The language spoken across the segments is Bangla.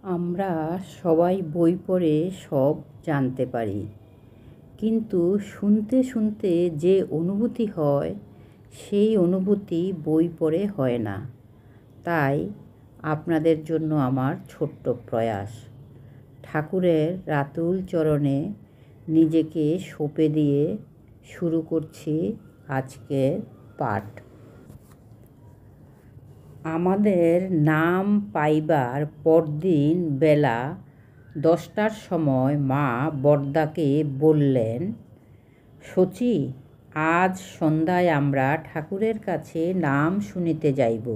আমরা সবাই বই পড়ে সব জানতে পারি, কিন্তু শুনতে শুনতে যে অনুভূতি হয় সেই অনুভূতি বই পড়ে হয় না। তাই আপনাদের জন্য আমার ছোট্ট প্রয়াস, ঠাকুরের রাতুল চরণে নিজেকে সঁপে দিয়ে শুরু করছি আজকের পাঠ। আমাদের নাম পাইবার পরদিন বেলা 10টার সময় মা বরদাকে বললেন, শচী, আজ সন্ধ্যায় আমরা ঠাকুরের কাছে নাম শুনিতে যাইব।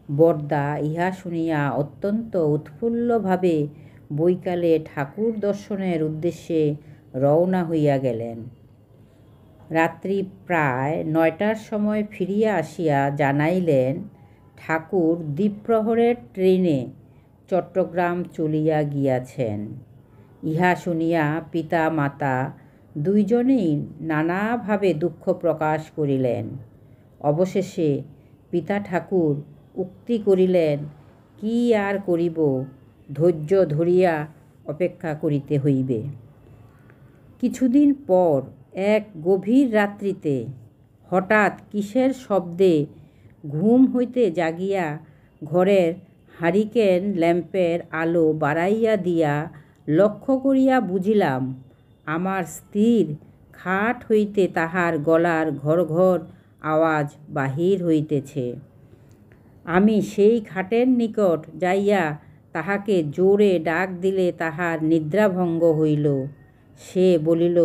বরদা ইহা শুনিয়া অত্যন্ত উৎফুল্লভাবে বৈকালে ঠাকুর দর্শনের উদ্দেশ্যে রওনা হইয়া গেলেন। রাত্রি প্রায় 9টার সময় ফিরিয়া আসিয়া জানাইলেন, ঠাকুর দ্বিপ্রহরের ট্রেনে চট্টগ্রাম চলিয়া গিয়াছেন। ইহা শুনিয়া পিতা মাতা দুইজনেই নানাভাবে দুঃখ প্রকাশ করিলেন। অবশেষে পিতা ঠাকুর উক্তি করিলেন, কি আর করিব, ধৈর্য ধরিয়া অপেক্ষা করিতে হইবে। কিছুদিন পর এক গভীর রাত্রিতে হঠাৎ কিসের শব্দে ঘুম হইতে জাগিয়া ঘরের হারিকেন ল্যাম্পের আলো বাড়াইয়া দিয়া লক্ষ্য করিয়া বুঝিলাম, আমার স্ত্রীর খাট হইতে তাহার গলার ঘর ঘর আওয়াজ বাহির হইতেছে। আমি সেই খাটের নিকট যাইয়া তাহাকে জোরে ডাক দিলে তাহার নিদ্রাভঙ্গ হইল। সে বলিল,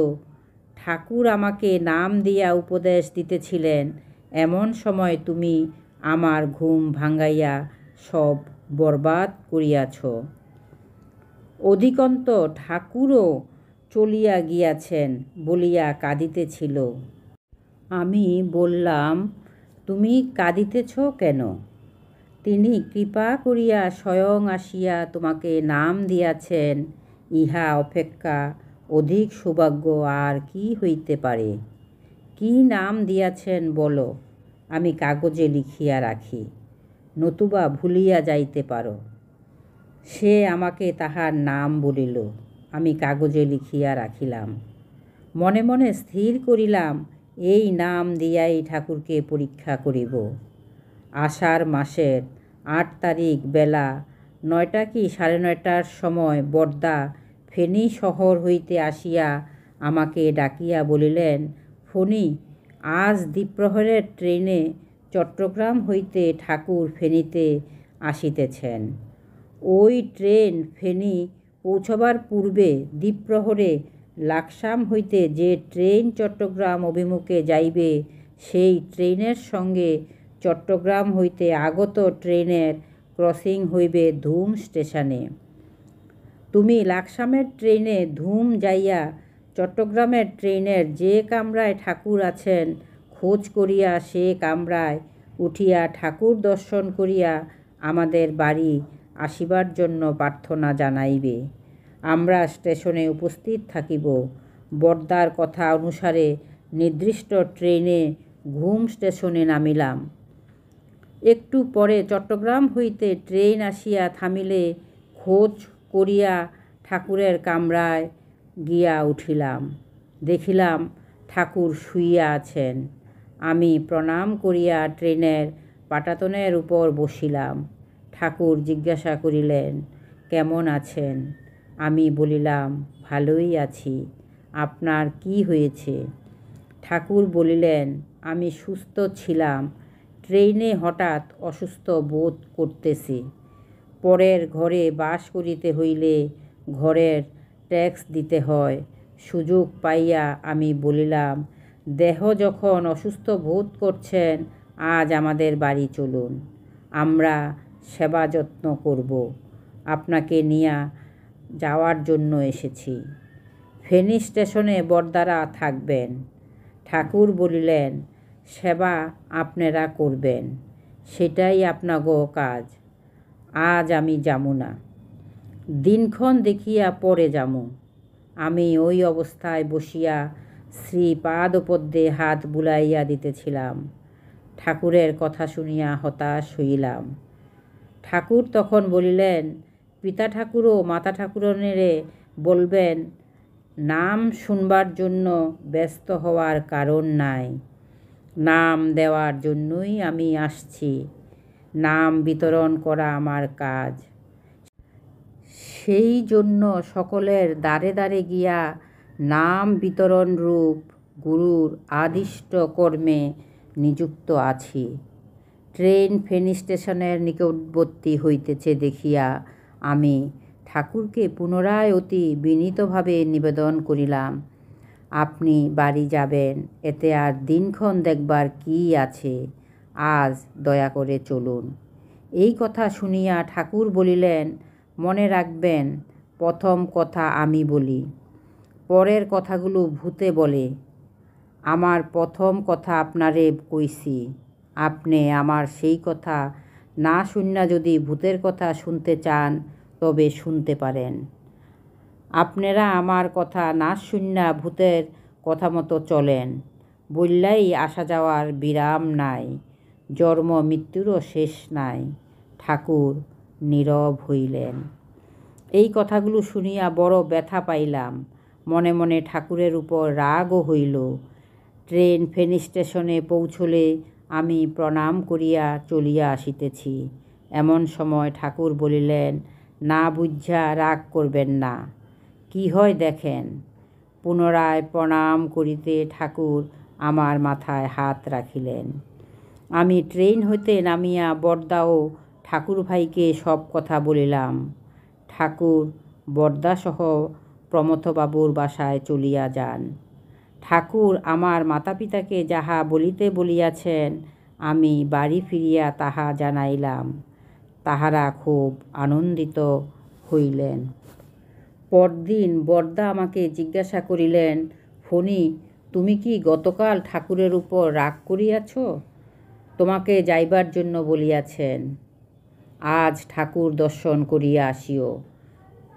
ঠাকুর আমাকে নাম দিয়া উপদেশ দিতেছিলেন, এমন সময় তুমি আমার ঘুম ভাঙাইয়া সব বরবাদ করিয়াছ। অধিকন্ত ঠাকুরও চলিয়া গিয়াছেন বলিয়া কাঁদিতেছিল। আমি বললাম, তুমি কাঁদিতেছ কেন? তিনি কৃপা করিয়া স্বয়ং আসিয়া তোমাকে নাম দিয়াছেন, ইহা অপেক্ষা অধিক সৌভাগ্য আর কি হইতে পারে? কি নাম দিয়াছেন বলো, আমি কাগজে লিখিয়া রাখি, নতুবা ভুলিয়া যাইতে পারো। সে আমাকে তাহার নাম বলিল, আমি কাগজে লিখিয়া রাখিলাম। মনে মনে স্থির করিলাম, এই নাম দিয়াই ঠাকুরকে পরীক্ষা করিব। আষাঢ় মাসের 8 তারিখ বেলা 9টা কি 9:30টার সময় বরদা ফেনী শহর হইতে আসিয়া আমাকে ডাকিয়া বলিলেন, ফণি, আজ দ্বিপ্রহরের ট্রেনে চট্টগ্রাম হইতে ঠাকুর ফেনীতে আসিতেছেন। ওই ট্রেন ফেনী পৌঁছবার পূর্বে দ্বিপ্রহরে লাকসাম হইতে যে ট্রেন চট্টগ্রাম অভিমুখে যাইবে, সেই ট্রেনের সঙ্গে চট্টগ্রাম হইতে আগত ট্রেনের ক্রসিং হইবে ধুম স্টেশনে। তুমি লাকসামের ট্রেনে ধুম যাইয়া চট্টগ্রামের ট্রেনের যে কামরায় ঠাকুর আছেন খোঁজ করিয়া সে কামরায় উঠিয়া ঠাকুর দর্শন করিয়া আমাদের বাড়ি আসিবার জন্য প্রার্থনা জানাইবে। আমরা স্টেশনে উপস্থিত থাকিব। বরদার কথা অনুসারে নির্দিষ্ট ট্রেনে ঘুম স্টেশনে নামিলাম। একটু পরে চট্টগ্রাম হইতে ট্রেন আসিয়া থামিলে খোঁজ করিয়া ঠাকুরের কামরায় গিয়া উঠিলাম। দেখিলাম ঠাকুর শুইয়া আছেন। আমি প্রণাম করিয়া ট্রেনের পাটাতনের উপর বসিলাম। ঠাকুর জিজ্ঞাসা করিলেন, কেমন আছেন? আমি বলিলাম, ভালোই আছি। আপনার কি হয়েছে? ঠাকুর বলিলেন, আমি সুস্থ ছিলাম, ট্রেনে হঠাৎ অসুস্থ বোধ করতেছি। পরের ঘরে বাস করিতে হইলে ঘরের ট্যাক্স দিতে হয়। সুযোগ পাইয়া আমি বলিলাম, দেহ যখন অসুস্থ বোধ করছেন, আজ আমাদের বাড়ি চলুন, আমরা সেবা যত্ন করব। আপনাকে নিয়ে যাওয়ার জন্য এসেছি। ফেনী স্টেশনে বরদারা থাকবেন। ঠাকুর বলিলেন, সেবা আপনারা করবেন, সেটাই আপনাগো কাজ। আজ আমি যামু না, দিনক্ষণ দেখিয়া পরে যামু। আমি ওই অবস্থায় বসিয়া শ্রীপাদপদ্মে হাত বুলাইয়া দিতেছিলাম। ঠাকুরের কথা শুনিয়া হতাশ হইলাম। ঠাকুর তখন বলিলেন, পিতা ঠাকুর ও মাতা ঠাকুরনেরে বলবেন, নাম শুনবার জন্য ব্যস্ত হওয়ার কারণ নাই। নাম দেওয়ার জন্যই আমি আসছি। নাম বিতরণ করা আমার কাজ। সেই জন্য সকলের দ্বারে দ্বারে গিয়া নাম বিতরণ রূপ গুরুর আদিষ্ট কর্মে নিযুক্ত আছি। ট্রেন ফেনী স্টেশনের নিকটবর্তী হইতেছে দেখিয়া আমি ঠাকুরকে পুনরায় অতি বিনীতভাবে নিবেদন করিলাম, আপনি বাড়ি যাবেন, এতে আর দিনক্ষণ দেখবার কি আছে, আজ দয়া করে চলুন। এই কথা শুনিয়া ঠাকুর বলিলেন, মনে রাখবেন, প্রথম কথা আমি বলি, পরের কথাগুলো ভূতে বলে। আমার প্রথম কথা আপনারে কইছি, আপনি আমার সেই কথা না শুনিয়া যদি ভূতের কথা শুনতে চান তবে শুনতে পারেন। আপনারা আমার কথা না শুনিয়া ভূতের কথা মতো চলেন, বললেই আসা যাওয়ার বিরাম নাই, জন্ম মৃত্যুরও শেষ নাই। ঠাকুর নীরব হইলেন। এই কথাগুলো শুনিয়া বড় ব্যথা পাইলাম। মনে মনে ঠাকুরের উপর রাগও হইল। ট্রেন ফেনী স্টেশনে পৌঁছলে আমি প্রণাম করিয়া চলিয়া আসিতেছি। এমন সময় ঠাকুর বলিলেন, না বুঝা রাগ করবেন না, কি হয় দেখেন। পুনরায় প্রণাম করিতে ঠাকুর আমার মাথায় হাত রাখিলেন। আমি ট্রেন হইতে নামিয়া বরদা ও ঠাকুর ভাইকে সব কথা বলিলাম। ঠাকুর বরদাসহ প্রমথবাবুর বাসায় চলিয়া যান। ঠাকুর আমার মাতা পিতাকে যাহা বলিতে বলিয়াছেন আমি বাড়ি ফিরিয়া তাহা জানাইলাম। তাহারা খুব আনন্দিত হইলেন। পরদিন বরদা আমাকে জিজ্ঞাসা করিলেন, ফণি, তুমি কি গতকাল ঠাকুরের উপর রাগ করিয়াছ? তোমাকে যাইবার জন্য বলিয়াছেন। আজ ঠাকুর দর্শন করিয়া আসিও।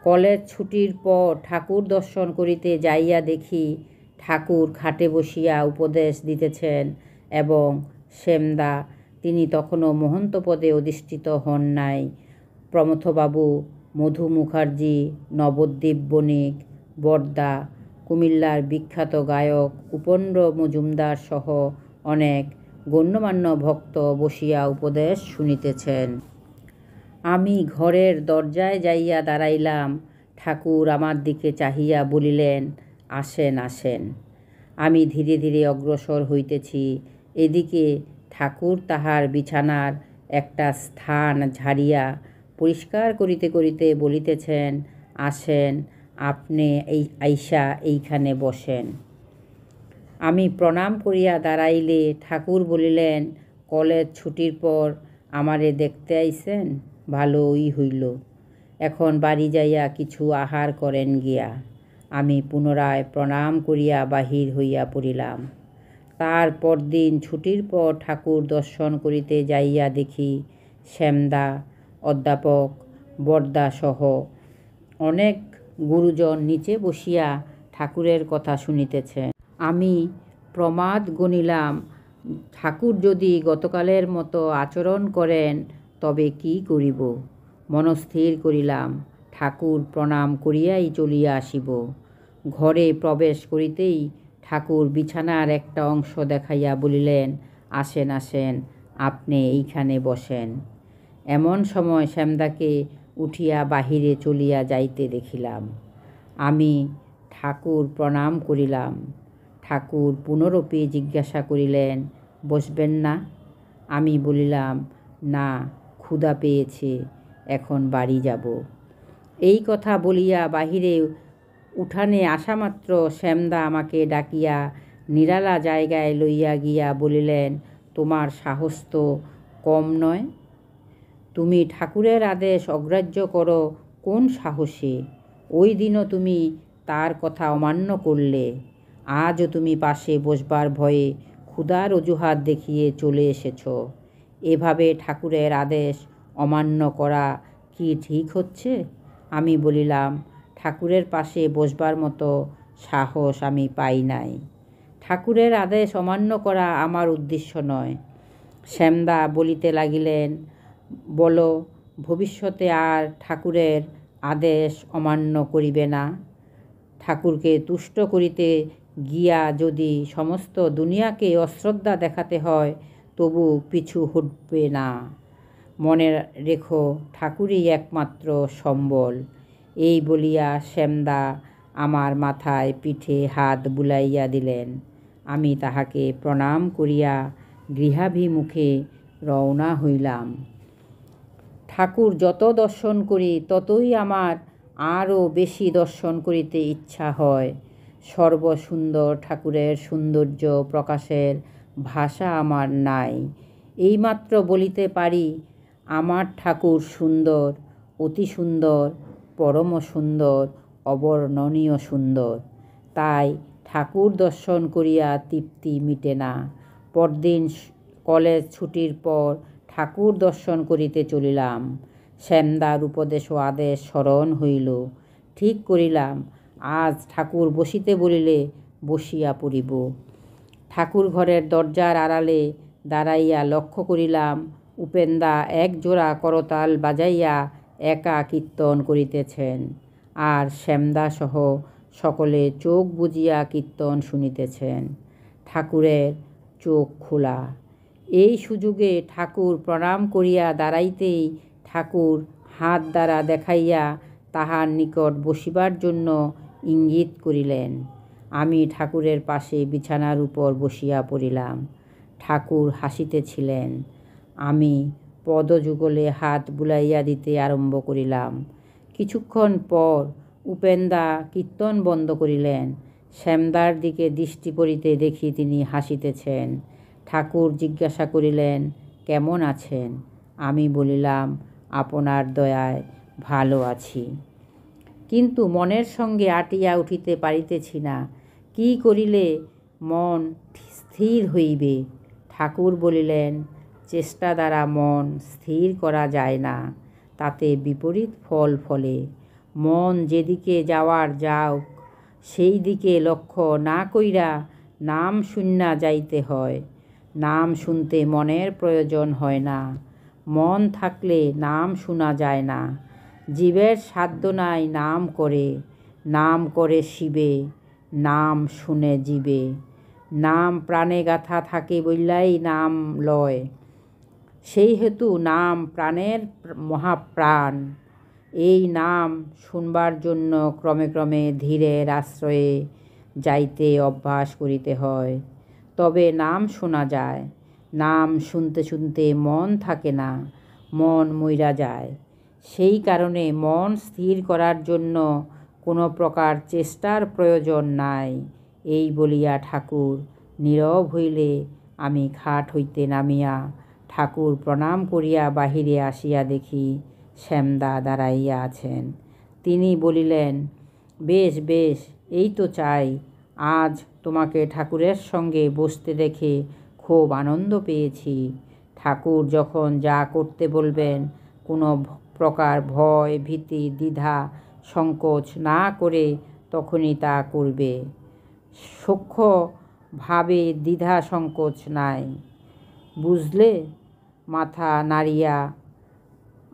কলেজ ছুটির পর ঠাকুর দর্শন করিতে যাইয়া দেখি ঠাকুর খাটে বসিয়া উপদেশ দিতেছেন এবং শ্যামদা, তিনি তখনও মহন্ত পদে অধিষ্ঠিত হন নাই, প্রমথবাবু, মধু মুখার্জি, নবদ্বীপ বণিক, বরদা, কুমিল্লার বিখ্যাত গায়ক উপেন্দ্র মজুমদার সহ অনেক গণ্যমান্য ভক্ত বসিয়া উপদেশ শুনিতেছেন। আমি ঘরের দরজায় যাইয়া দাঁড়াইলাম। ঠাকুর আমার দিকে চাহিয়া বলিলেন, আসেন আসেন। আমি ধীরে ধীরে অগ্রসর হইতেছি। এদিকে ঠাকুর তাহার বিছানার একটা স্থান ঝাড়িয়া পরিষ্কার করিতে করিতে বলিতেছেন, আসেন, আপনি আইসা এইখানে বসেন। আমি প্রণাম করিয়া দাঁড়াইলে ঠাকুর বলিলেন, কলেজ ছুটির পর আমারে দেখতে আইছেন, ভালোই হইল। এখন বাড়ি যাইয়া কিছু আহার করেন গিয়া। আমি পুনরায় প্রণাম করিয়া বাহির হইয়া পড়িলাম। তার পরদিন ছুটির পর ঠাকুর দর্শন করিতে যাইয়া দেখি শ্যামদা, অধ্যাপক বরদা সহ অনেক গুরুজন নিচে বসিয়া ঠাকুরের কথা শুনিতেছেন। আমি প্রমাদ গণিলাম, ঠাকুর যদি গতকালের মতো আচরণ করেন তবে কি করিব। মনস্থির করিলাম, ঠাকুর প্রণাম করিয়াই চলিয়া আসিব। ঘরে প্রবেশ করিতেই ঠাকুর বিছানার একটা অংশ দেখাইয়া বলিলেন, আসেন আসেন, আপনি এইখানে বসেন। এমন সময় শ্যামদাকে উঠিয়া বাহিরে চলিয়া যাইতে দেখিলাম। আমি ঠাকুর প্রণাম করিলাম। ঠাকুর পুনরপি জিজ্ঞাসা করিলেন, বসবেন না? আমি বলিলাম, না, ক্ষুধা পেয়েছে, এখন বাড়ি যাব। এই কথা বলিয়া বাহিরে উঠানে আসামাত্র শ্যামদা আমাকে ডাকিয়া নিরালা জায়গায় লইয়া গিয়া বলিলেন, তোমার সাহস তো কম নয়। তুমি ঠাকুরের আদেশ অগ্রাহ্য করো কোন সাহসে? ওই দিনও তুমি তার কথা অমান্য করলে, আজও তুমি পাশে বসবার ভয়ে ক্ষুধার অজুহাত দেখিয়ে চলে এসেছ। এভাবে ঠাকুরের আদেশ অমান্য করা কি ঠিক হচ্ছে? আমি বলিলাম, ঠাকুরের পাশে বসবার মতো সাহস আমি পাই নাই। ঠাকুরের আদেশ অমান্য করা আমার উদ্দেশ্য নয়। শ্যামদা বলিতে লাগিলেন, বলো, ভবিষ্যতে আর ঠাকুরের আদেশ অমান্য করিবে না। ঠাকুরকে তুষ্ট করিতে গিয়া যদি সমস্ত দুনিয়াকে অশ্রদ্ধা দেখাতে হয়, তবু পিছু হটবে না। মনে রেখো, ঠাকুরই একমাত্র সম্বল। এই বলিয়া শ্যামদা আমার মাথায় পিঠে হাত বুলাইয়া দিলেন। আমি তাহাকে প্রণাম করিয়া গৃহাভিমুখে রওনা হইলাম। ঠাকুর যত দর্শন করি ততই আমার আরও বেশি দর্শন করিতে ইচ্ছা হয়। সর্বসুন্দর ঠাকুরের সৌন্দর্য প্রকাশের ভাষা আমার নাই। এইমাত্র বলিতে পারি, আমার ঠাকুর সুন্দর, অতি সুন্দর, পরম সুন্দর, অবর্ণনীয় সুন্দর। তাই ঠাকুর দর্শন করিয়া তৃপ্তি মিটে না। পরদিন কলেজ ছুটির পর ঠাকুর দর্শন করিতে চলিলাম। শ্যামদার উপদেশ ও আদেশ স্মরণ হইল। ঠিক করিলাম, আজ ঠাকুর বসিতে বলিলে বসিয়া পড়িব। ঠাকুর ঘরের দরজার আড়ালে দাঁড়াইয়া লক্ষ্য করিলাম, উপেন্দা একজোড়া করতাল বাজাইয়া একা কীর্তন করিতেছেন, আর শ্যামদাসহ সকলে চোখ বুজিয়া কীর্তন শুনিতেছেন। ঠাকুরের চোখ খোলা। এই সুযোগে ঠাকুর প্রণাম করিয়া দাঁড়াইতেই ঠাকুর হাত দ্বারা দেখাইয়া তাহার নিকট বসিবার জন্য ইঙ্গিত করিলেন। আমি ঠাকুরের পাশে বিছানার উপর বসিয়া পড়িলাম। ঠাকুর হাসিতেছিলেন। আমি পদযুগলে হাত বুলাইয়া দিতে আরম্ভ করিলাম। কিছুক্ষণ পর উপেন্দা কীর্তন বন্ধ করিলেন। শ্যামদার দিকে দৃষ্টি পড়িতে দেখি তিনি হাসিতেছেন। ঠাকুর জিজ্ঞাসা করিলেন, কেমন আছেন? আমি বলিলাম, আপনার দয়ায় ভালো আছি, কিন্তু মনের সঙ্গে আটিয়া উঠিতে পারিতেছি না। কি করিলে মন স্থির হইবে? ঠাকুর বলিলেন, চেষ্টা দ্বারা মন স্থির করা যায় না, তাতে বিপরীত ফল ফলে। মন যেদিকে যাওয়ার যাওক, সেই দিকে লক্ষ্য না কইরা নাম শুন্না যাইতে হয়। নাম শুনতে মনের প্রয়োজন হয় না। মন থাকলে নাম শোনা যায় না। জীবের সাধ্য নাই নাম করে, নাম করে শিবে, নাম শুনে জীবে। নাম প্রাণে গাথা থাকে বললাই নাম লয়। সেই হেতু নাম প্রাণের মহাপ্রাণ। এই নাম শুনবার জন্য ক্রমে ক্রমে ধীরের আশ্রয়ে যাইতে অভ্যাস করিতে হয়, তবে নাম শোনা যায়। নাম শুনতে শুনতে মন থাকে না, মন মইরা যায়। সেই কারণে মন স্থির করার জন্য কোনো প্রকার চেষ্টার প্রয়োজন নাই। এই বলিয়া ঠাকুর নীরব হইলে আমি খাট হইতে নামিয়া ঠাকুর প্রণাম করিয়া বাহিরে আসিয়া দেখি শ্যামদা দাঁড়াইয়া আছেন। তিনি বলিলেন, বেশ বেশ, এই তো চাই। আজ তোমাকে ঠাকুরের সঙ্গে বসতে দেখে খুব আনন্দ পেয়েছি। ঠাকুর যখন যা করতে বলবেন, কোনো প্রকার ভয়, ভীতি, দ্বিধা, সংকোচ না করে তখনই তা করবে। সূক্ষ্মভাবে দ্বিধা সংকোচ নাই, বুঝলে? মাথা নাড়িয়া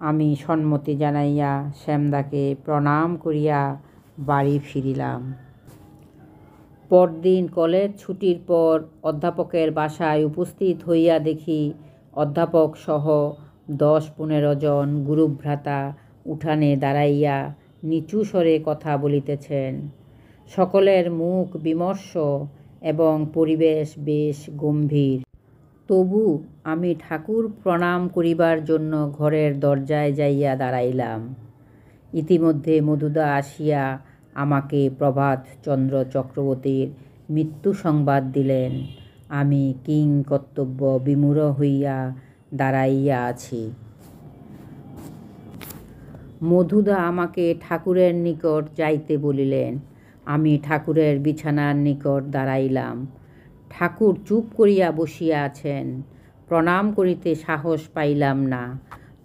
আমি সম্মতি জানাইয়া শ্যামদাকে প্রণাম করিয়া বাড়ি ফিরিলাম। পরদিন কলেজ ছুটির পর অধ্যাপকের বাসায় উপস্থিত হইয়া দেখি অধ্যাপক সহ 10-15 জন গুরুভ্রাতা উঠানে দাঁড়াইয়া নিচু স্বরে কথা বলিতেছেন। সকলের মুখ বিমর্ষ এবং পরিবেশ বেশ গম্ভীর। তবু আমি ঠাকুর প্রণাম করিবার জন্য ঘরের দরজায় যাইয়া দাঁড়াইলাম। ইতিমধ্যে মধুদা আসিয়া আমাকে প্রভাতচন্দ্র চক্রবর্তীর মৃত্যু সংবাদ দিলেন। আমি কিং কর্তব্য বিমূঢ় হইয়া দাঁড়াইয়া আছি। মধুদা আমাকে ঠাকুরের নিকট যাইতে বলিলেন। আমি ঠাকুরের বিছানার নিকট দাঁড়াইলাম। ঠাকুর চুপ করিয়া বসিয়া আছেন। প্রণাম করিতে সাহস পাইলাম না,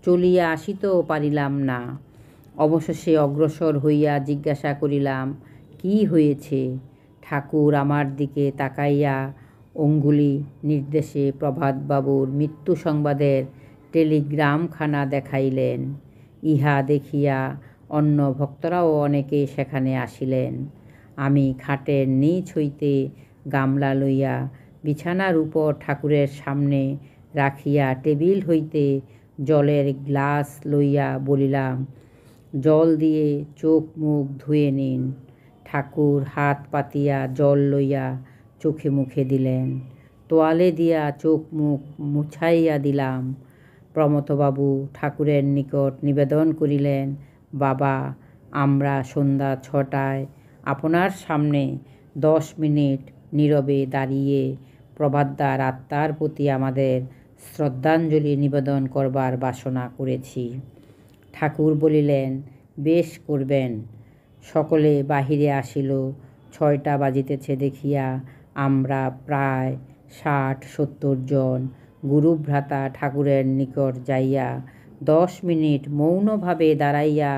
চলিয়া আসিতেও পারিলাম না। অবশেষে অগ্রসর হইয়া জিজ্ঞাসা করিলাম, কি হয়েছে? ঠাকুর আমার দিকে তাকাইয়া অঙ্গুলি নির্দেশে প্রভাতবাবুর মৃত্যু সংবাদের টেলিগ্রামখানা দেখাইলেন। ইহা দেখিয়া অন্য ভক্তরাও অনেকে সেখানে আসিলেন। আমি খাটের নিচ হইতে গামলা লইয়া বিছানার উপর ঠাকুরের সামনে রাখিয়া টেবিল হইতে জলের গ্লাস লইয়া বলিলাম, জল দিয়ে চোখ মুখ ধুয়ে নিন। ঠাকুর হাত পাতিয়া জল লইয়া চোখে মুখে দিলেন। তোয়ালে দিয়া চোখ মুখ মুছাইয়া দিলাম। প্রমথবাবু ঠাকুরের নিকট নিবেদন করিলেন, বাবা, আমরা সন্ধ্যা 6টায় আপনার সামনে 10 মিনিট নীরবে দাঁড়িয়ে প্রভাতদার আত্মার প্রতি আমাদের শ্রদ্ধাঞ্জলি নিবেদন করবার বাসনা করেছি। ঠাকুর বলিলেন, বেশ করবেন। সকলে বাহিরে আসিল। 6টা বাজিতেছে দেখিয়া আমরা প্রায় 60-70 জন গুরুভ্রাতা ঠাকুরের নিকট যাইয়া 10 মিনিট মৌনভাবে দাঁড়াইয়া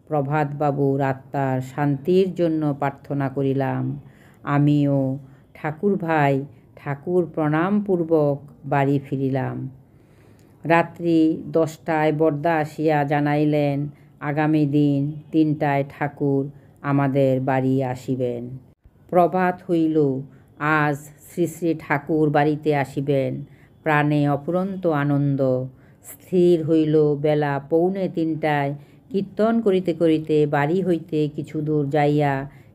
প্রভাতবাবুর আত্মার শান্তির জন্য প্রার্থনা করিলাম। আমিও ঠাকুর ভাই ঠাকুর প্রণামপূর্বক বাড়ি ফিরিলাম। রাত্রি 10টায় বরদা আসিয়া জানাইলেন, আগামী দিন 3টায় ঠাকুর আমাদের বাড়ি আসিবেন। প্রভাত হইল, আজ শ্রী শ্রী ঠাকুর বাড়িতে আসিবেন। প্রাণে অপুরন্ত আনন্দ। স্থির হইল বেলা 2:45টায় কীর্তন করিতে করিতে বাড়ি হইতে কিছু দূর যাইয়া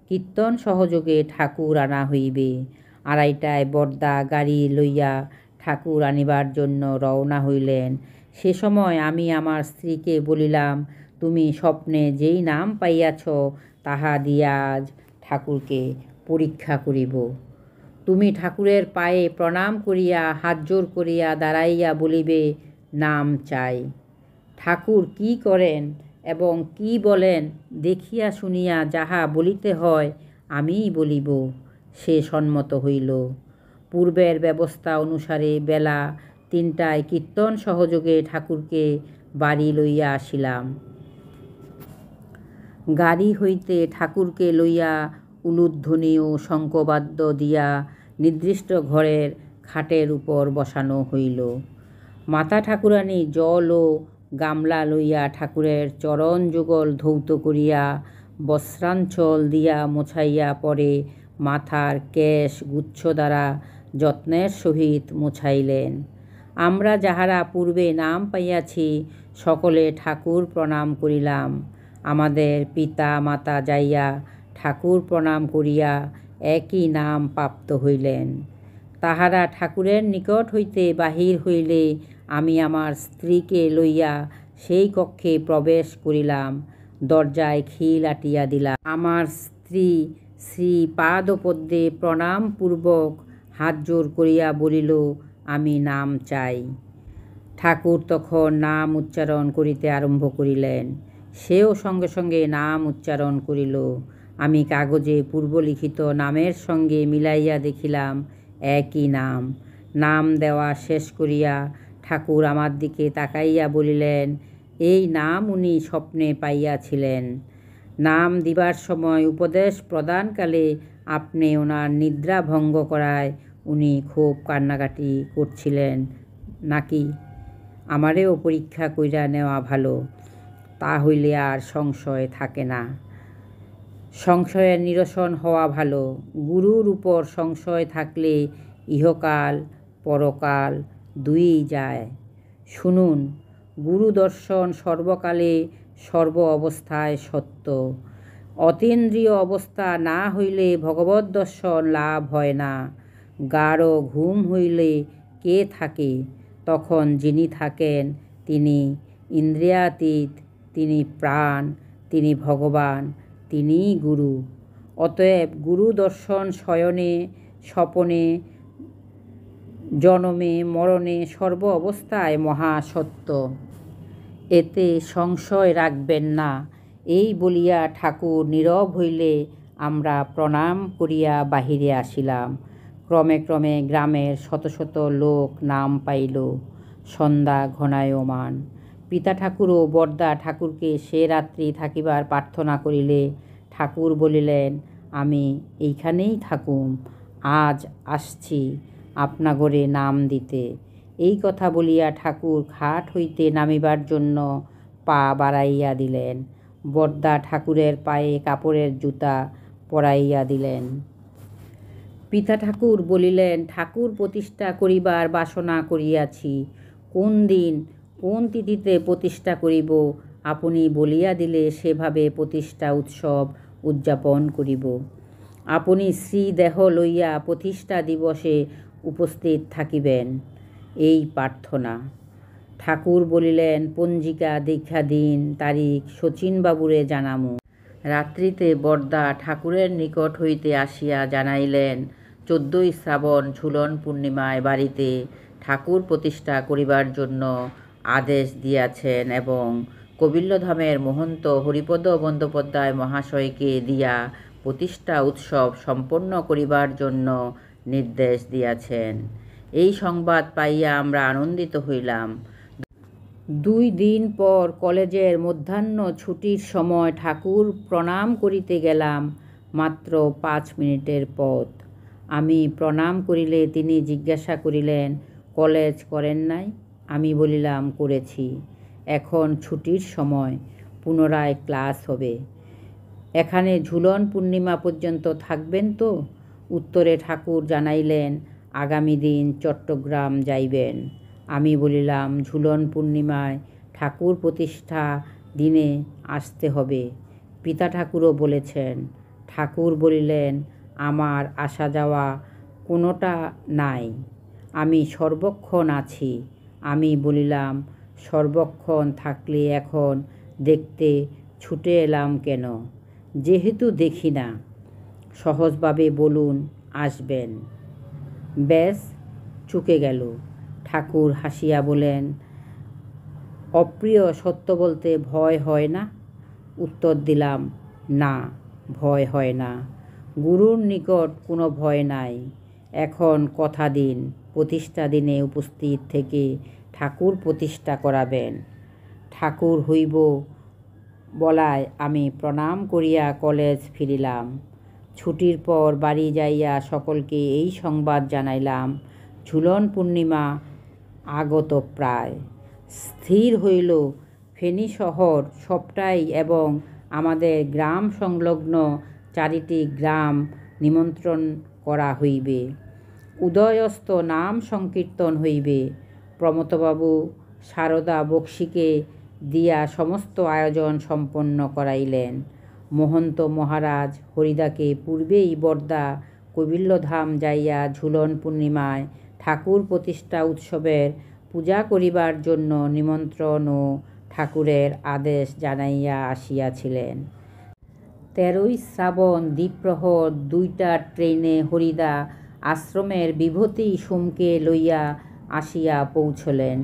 কীর্তন সহযোগে ঠাকুর আনা হইবে। 2:30টায় বরদা গাড়ি লইয়া ঠাকুর আনিবার জন্য রওনা হইলেন। সে সময় আমি আমার স্ত্রীকে বলিলাম, তুমি স্বপ্নে যেই নাম পাইয়াছ তাহা দিয়া আজ ঠাকুরকে পরীক্ষা করিব। তুমি ঠাকুরের পায়ে প্রণাম করিয়া হাত জোর করিয়া দাঁড়াইয়া বলিবে, নাম চাই। ঠাকুর কি করেন এবং কি বলেন দেখিয়া শুনিয়া যাহা বলিতে হয় আমিই বলিব। সে সম্মত হইল। পূর্বের ব্যবস্থা অনুসারে বেলা 3টায় কীর্তন সহযোগে ঠাকুরকে বাড়ি লইয়া আসিলাম। গাড়ি হইতে ঠাকুরকে লইয়া উলুধ্বনি ও শঙ্খবাদ্য দিয়া নির্দিষ্ট ঘরের খাটের উপর বসানো হইল। মাতা ঠাকুরানী জল ও গামলা লইয়া ঠাকুরের চরণ যুগল ধৌত করিয়া বস্ত্রাঞ্চল দিয়া মোছাইয়া পরে মাথার কেশ গুচ্ছ দ্বারা যত্নের সহিত মোছাইলেন। আমরা যাহারা পূর্বে নাম পাইয়াছি সকলে ঠাকুর প্রণাম করিলাম। আমাদের পিতা মাতা যাইয়া ঠাকুর প্রণাম করিয়া একই নাম প্রাপ্ত হইলেন। তাহারা ঠাকুরের নিকট হইতে বাহির হইলে আমি আমার স্ত্রীকে লইয়া সেই কক্ষে প্রবেশ করিলাম। দরজায় খিল আটিয়া দিলাম। আমার স্ত্রী শ্রী পাদপদ্মে প্রণামপূর্বক হাত জোর করিয়া বলিল, আমি নাম চাই। ঠাকুর তখন নাম উচ্চারণ করিতে আরম্ভ করিলেন। সেও সঙ্গে সঙ্গে নাম উচ্চারণ করিল। আমি কাগজে পূর্বলিখিত নামের সঙ্গে মিলাইয়া দেখিলাম একই নাম। নাম দেওয়া শেষ করিয়া ঠাকুর আমার দিকে তাকাইয়া বলিলেন, এই নাম উনি স্বপ্নে পাইয়াছিলেন। নাম দিবার সময় উপদেশ প্রদানকালে আপনি ওনার নিদ্রা ভঙ্গ করায় উনি খুব কান্নাকাটি করছিলেন নাকি? আমারেও পরীক্ষা কইরা নেওয়া ভালো, তা হইলে আর সংশয় থাকে না। সংশয়ের নিরসন হওয়া ভালো। গুরুর উপর সংশয় থাকলে ইহকাল পরকাল দুইই যায়। শুনুন, গুরু দর্শন সর্বকালে সর্ব অবস্থায় সত্য। অতীন্দ্রিয় অবস্থা না হইলে ভগবৎ দর্শন লাভ হয় না। গাঢ় ঘুম হইলে কে থাকে? তখন যিনি থাকেন তিনি ইন্দ্রিয়াতীত, তিনি প্রাণ, তিনি ভগবান, তিনিই গুরু। অতএব গুরু দর্শন শয়নে স্বপনে জনমে মরণে সর্ব অবস্থায় মহাসত্য। এতে সংশয় রাখবেন না। এই বলিয়া ঠাকুর নীরব হইলে আমরা প্রণাম করিয়া বাহিরে আসিলাম। ক্রমে ক্রমে গ্রামের শত শত লোক নাম পাইল। সন্ধ্যা ঘনায়মান। পিতা ঠাকুর ও বরদা ঠাকুরকে সে রাত্রি থাকিবার প্রার্থনা করিলে ঠাকুর বলিলেন, আমি এইখানেই থাকুম, আজ আসছি আপনাগরে নাম দিতে। এই কথা বলিয়া ঠাকুর খাট হইতে নামিবার জন্য পা বাড়াইয়া দিলেন। বরদা ঠাকুরের পায়ে কাপড়ের জুতা পরাইয়া দিলেন। পিতা ঠাকুর বলিলেন, ঠাকুর প্রতিষ্ঠা করিবার বাসনা করিয়াছি। কোন দিন কোন তিথিতে প্রতিষ্ঠা করিব আপনি বলিয়া দিলে সেভাবে প্রতিষ্ঠা উৎসব উদযাপন করিব। আপনি শ্রীদেহ লইয়া প্রতিষ্ঠা দিবসে উপস্থিত থাকিবেন, এই প্রার্থনা। ঠাকুর বলিলেন, পঞ্জিকা দীক্ষা দিন, তারিখ শচীনবাবুরে জানামু। রাত্রিতে বরদা ঠাকুরের নিকট হইতে আসিয়া জানাইলেন, 14ই শ্রাবণ ঝুলন পূর্ণিমায় বাড়িতে ঠাকুর প্রতিষ্ঠা করিবার জন্য আদেশ দিয়াছেন এবং কবিল্লধামের মহন্ত হরিপদ বন্দ্যোপাধ্যায় মহাশয়কে দিয়া প্রতিষ্ঠা উৎসব সম্পন্ন করিবার জন্য নির্দেশ দিয়াছেন। এই সংবাদ পাইয়া আমরা আনন্দিত হইলাম। 2 দিন পর কলেজের মধ্যাহ্ন ছুটির সময় ঠাকুর প্রণাম করিতে গেলাম। মাত্র 5 মিনিটের পথ। আমি প্রণাম করিলে তিনি জিজ্ঞাসা করিলেন, কলেজ করেন নাই? আমি বলিলাম, করেছি। এখন ছুটির সময়, পুনরায় ক্লাস হবে। এখানে ঝুলন পূর্ণিমা পর্যন্ত থাকবেন তো? উত্তরে ঠাকুর জানাইলেন, আগামী দিন চট্টগ্রাম যাইবেন। আমি বলিলাম, ঝুলন পূর্ণিমায় ঠাকুর প্রতিষ্ঠা দিনে আসতে হবে। পিতা ঠাকুরও বলেছেন। ঠাকুর বলিলেন, আমার আসা যাওয়া কোনোটা নাই, আমি সর্বক্ষণ আছি। আমি বলিলাম, সর্বক্ষণ থাকলে এখন দেখতে ছুটে এলাম কেন? যেহেতু দেখি না, সহজভাবে বলুন আসবেন। ব্যাস, চুকে গেল। ঠাকুর হাসিয়া বলেন, অপ্রিয় সত্য বলতে ভয় হয় না? উত্তর দিলাম, না, ভয় হয় না। গুরুর নিকট কোনো ভয় নাই। এখন কথা দিন, প্রতিষ্ঠা দিনে উপস্থিত থেকে ঠাকুর প্রতিষ্ঠা করাবেন। ঠাকুর হইব বলায় আমি প্রণাম করিয়া কলেজ ফিরিলাম। ছুটির পর বাড়ি যাইয়া সকলকে এই সংবাদ জানাইলাম, ঝুলন পূর্ণিমা আগত প্রায়। স্থির হইল, ফেনী শহর সবটাই এবং আমাদের গ্রাম সংলগ্ন 4টি গ্রাম নিমন্ত্রণ করা হইবে। উদয়স্ত নাম সংকীর্তন হইবে। প্রমথবাবু সারদা বক্সিকে দিয়া সমস্ত আয়োজন সম্পন্ন করাইলেন। মহন্ত মহারাজ হরিদাকে পূর্বেই বরদা কবিল্লধাম যাইয়া ঝুলন পূর্ণিমায় ঠাকুর প্রতিষ্ঠা উৎসবের পূজা করিবার জন্য নিমন্ত্রণ ও ঠাকুরের আদেশ জানাইয়া আসিয়াছিলেন। 13ই শ্রাবণ দ্বিপ্রহর 2টা ট্রেনে হরিদা আশ্রমের বিভূতি সোমকে লইয়া আসিয়া পৌঁছলেন।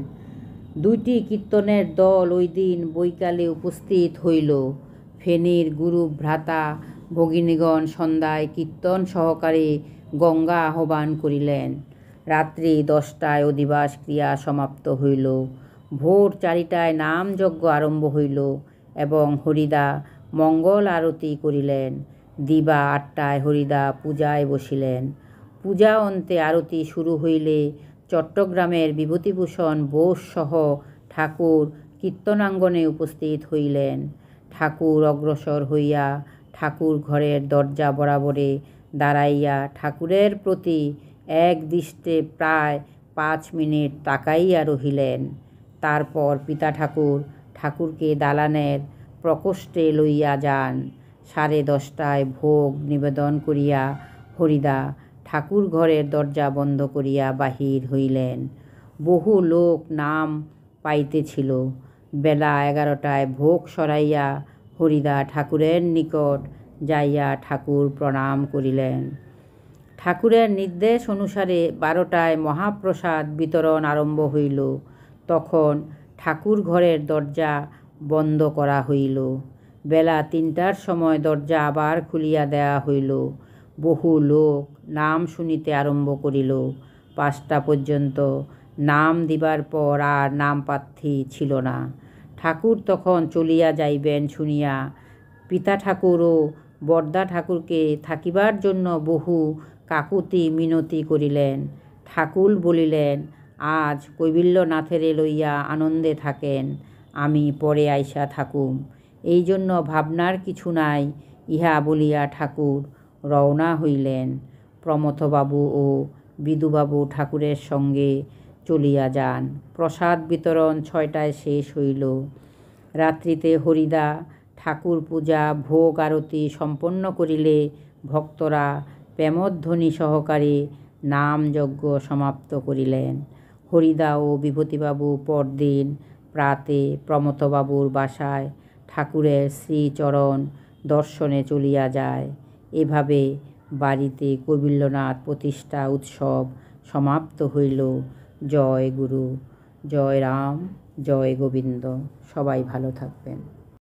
2টি কীর্তনের দল ওই দিন বৈকালে উপস্থিত হইল। ফেনীর গুরু ভ্রাতা ভগিনীগণ সন্ধ্যায় কীর্তন সহকারে গঙ্গা আহ্বান করিলেন। রাত্রি 10টায় অধিবাস ক্রিয়া সমাপ্ত হইল। ভোর 4টায় নামযজ্ঞ আরম্ভ হইল এবং হরিদা মঙ্গল আরতি করিলেন। দিবা 8টায় হরিদা পূজায় বসিলেন। পূজা অন্তে আরতি শুরু হইলে চট্টগ্রামের বিভূতিভূষণ বোস সহ ঠাকুর কীর্তনাঙ্গনে উপস্থিত হইলেন। ঠাকুর অগ্রসর হইয়া ঠাকুর ঘরের দরজা বরাবরে দাঁড়াইয়া ঠাকুরের প্রতি এক দৃষ্টে প্রায় 5 মিনিট তাকাইয়া রহিলেন। তারপর পিতা ঠাকুর ঠাকুরকে দালানের প্রকোষ্ঠে লইয়া যান। 10:30টায় ভোগ নিবেদন করিয়া হরিদা ঠাকুর ঘরের দরজা বন্ধ করিয়া বাহির হইলেন। বহু লোক নাম পাইতেছিল। বেলা 11টায় ভোগ সরাইয়া হরিদা ঠাকুরের নিকট যাইয়া ঠাকুর প্রণাম করিলেন। ঠাকুরের নির্দেশ অনুসারে 12টায় মহাপ্রসাদ বিতরণ আরম্ভ হইল। তখন ঠাকুর ঘরের দরজা বন্ধ করা হইল। বেলা 3টার সময় দরজা আবার খুলিয়া দেওয়া হইল। বহু লোক নাম শুনিতে আরম্ভ করিল। 5টা পর্যন্ত নাম দিবার পর আর নামপ্রার্থী ছিল না। ঠাকুর তখন চলিয়া যাইবেন শুনিয়া পিতা ঠাকুর ও বরদা ঠাকুরকে থাকিবার জন্য বহু কাকুতি মিনতি করিলেন। ঠাকুর বলিলেন, আজ কৈবল্যনাথেরে লইয়া আনন্দে থাকেন, আমি পরে আইসা থাকুম, এই জন্য ভাবনার কিছু নাই। ইহা বলিয়া ঠাকুর রওনা হইলেন। প্রমথবাবু ও বিদুবাবু ঠাকুরের সঙ্গে চলিয়া যান। প্রসাদ বিতরণ 6টায় শেষ হইল। রাত্রিতে হরিদা ঠাকুর পূজা ভোগ আরতি সম্পন্ন করিলে ভক্তরা প্রেমধ্বনি সহকারে নামযজ্ঞ সমাপ্ত করিলেন। হরিদা ও বিভূতিবাবু পরদিন প্রাতে প্রমথবাবুর বাসায় ঠাকুরের শ্রীচরণ দর্শনে চলিয়া যায়। এভাবে বাড়িতে কৌবিল্যনাথ প্রতিষ্ঠা উৎসব সমাপ্ত হইল। জয় গুরু, জয় রাম, জয় গোবিন্দ। সবাই ভালো থাকবেন।